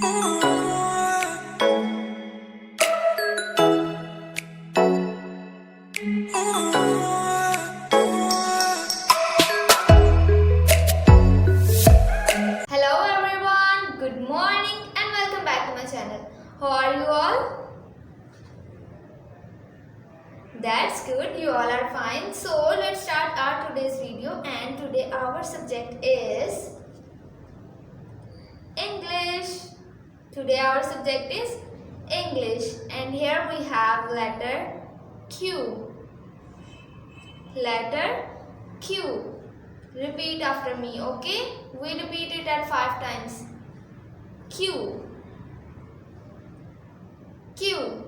Hello everyone, good morning and welcome back to my channel. How are you all? That's good, you all are fine. So let's start our today's video, and today our subject is English. Today our subject is English, and here we have letter Q. Letter Q. Repeat after me, okay? We repeat it at 5 times. Q. Q.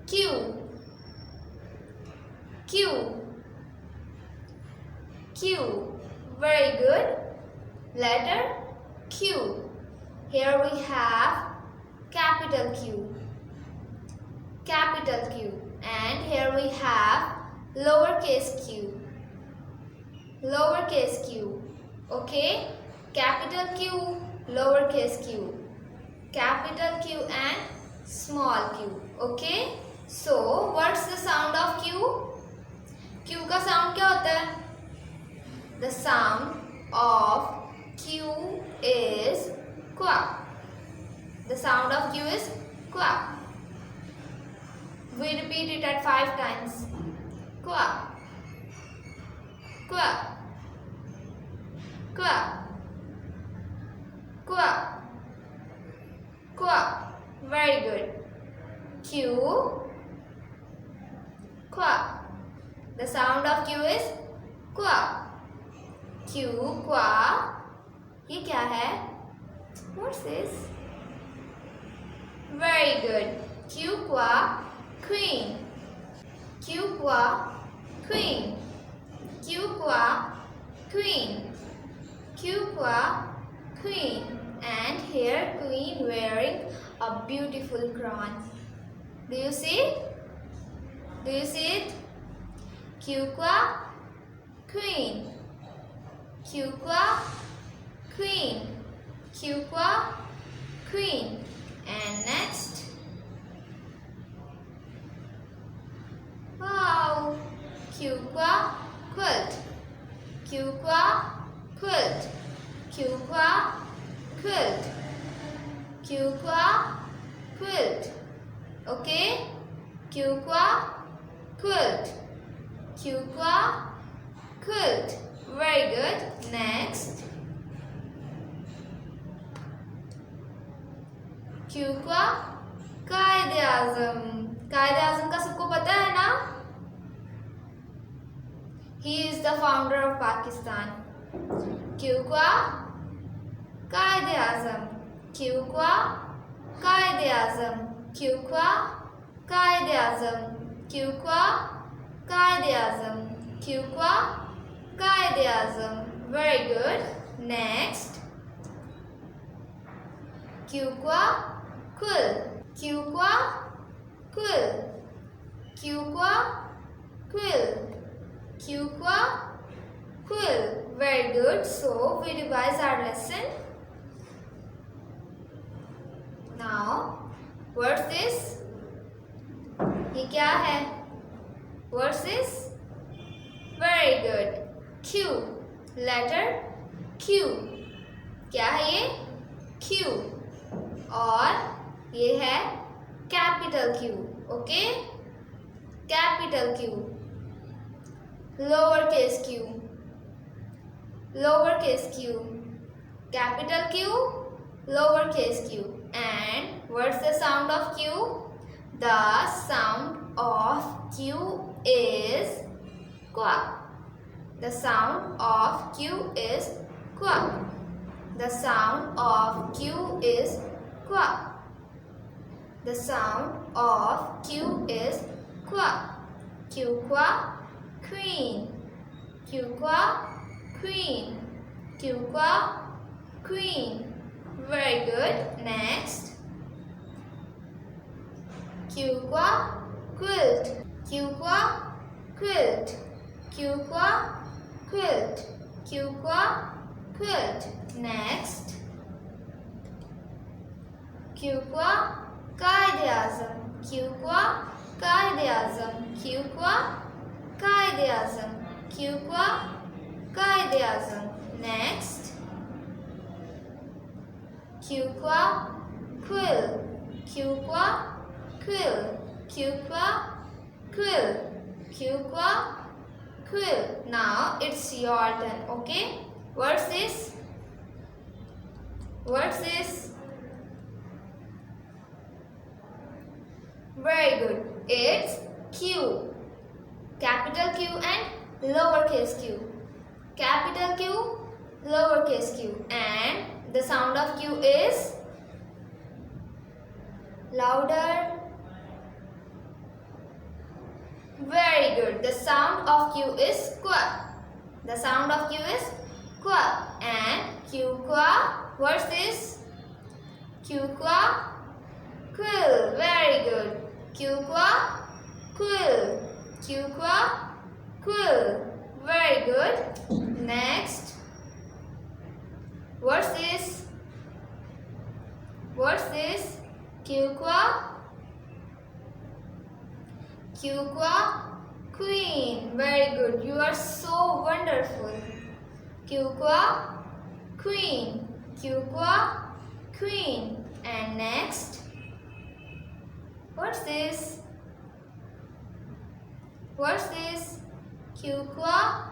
Q. Q. Q. Very good. Letter Q. Here we have capital Q. Capital Q. And here we have lowercase q. Lowercase q. Okay? Capital Q, lowercase q. Capital Q and small q. Okay? So, what's the sound of Q? Q का sound क्या होता है? The sound of Q is qua. The sound of Q is qua. We repeat it at 5 times. Qua. Qua. Qua. Qua. Qua. Very good. Q. Qua. The sound of Q is qua. Q. Qua. ये क्या है? What's this? Very good. Q. Qua. Queen. Q. Qua. Queen. Q. Qua. Queen. Q. Qua. Queen. And here queen wearing a beautiful crown. Do you see? Do you see it? Q. Qua. Queen. Q. Qua. Queen. Q. Qua. Queen. And next. Wow. Q. Qua. Quilt. Q. Qua. Quilt. Q. Qua. Quilt. Q. Qua. Quilt. Okay? Q. Qua. Quilt. Q. Qua. Quilt. Very good. Next. Q. Qua. कायदे-आज़म. कायदे-आज़म का सबको पता है ना? He is the founder of Pakistan. Q. Qua. कायदे-आज़म. Q. Qua. कायदे-आज़म. Q. Qua. कायदे-आज़म. Q. Qua. कायदे-आज़म. Q. Qua. कायदे-आज़म. Very good. Next. Q. Qua. Quill. Q. Qua. Quill. Q. Qua. Quill. Q. Qua. Quill. Very good. So, we revise our lesson. Now, what's this? ये क्या है? What's this? Very good. Q. Letter Q. क्या है ये? Q. और ये है capital Q. Okay? Capital Q. Lowercase q. Lowercase q. Capital Q. Lowercase q. And what's the sound of Q? The sound of Q is qua. The sound of Q is qua. The sound of Q is qua. The sound of Q is qua. Q. Qua. Queen. Q. Qua. Queen. Q. Qua. Queen. Very good. Next. Q. Qua. Quilt. Q. Qua. Quilt. Q. Qua. Quilt. Q. Qua. Quilt. Next. Q qua कायदे आज़म, Q qua कायदे आज़म, Q qua कायदे आज़म, Q qua कायदे आज़म. Next, Q qua quill, Q qua quill, Q qua quill, Q qua quill. Now it's your turn. Okay, what's this? What's this? Very good. It's Q. Capital Q and lowercase q. Capital Q, lowercase q. And the sound of Q is louder. Very good. The sound of Q is qua. The sound of Q is qua. And Q qua, what's this? Q qua quill. Very good. Q qua quill. Q qua quill. Very good. Next, what's this? What's this? Q qua queen. Very good. You are so wonderful. Q qua queen. Q qua queen. And next, what's this? What's this? Q qua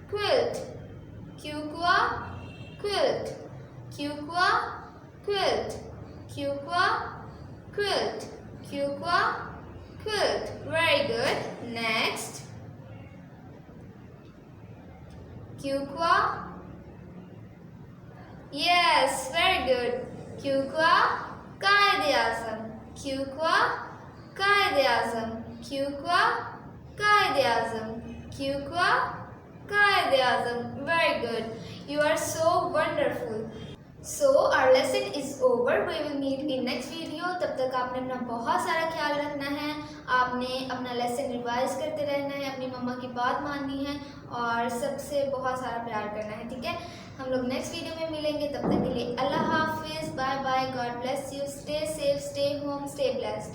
quilt. Q qua quilt. Q qua quilt. Q qua quilt. Q qua quilt. Very good. Next, Q qua. Yes, very good. Q qua कायदे आज़म. Q qua कायदे आज़म. Q qua कायदे आज़म. Q qua कायदे आज़म. Very good. You are so wonderful. So our lesson is over. We will meet in next video. तब तक आपने अपना बहुत सारा ख्याल रखना है. आपने अपना लेसन रिवाइज करते रहना है, अपनी मम्मा की बात माननी है और सबसे बहुत सारा प्यार करना है. ठीक है, हम लोग नेक्स्ट वीडियो में मिलेंगे. तब तक के लिए अल्लाह हाफिज़. Bye bye. God bless you. Stay safe, stay home, stay blessed.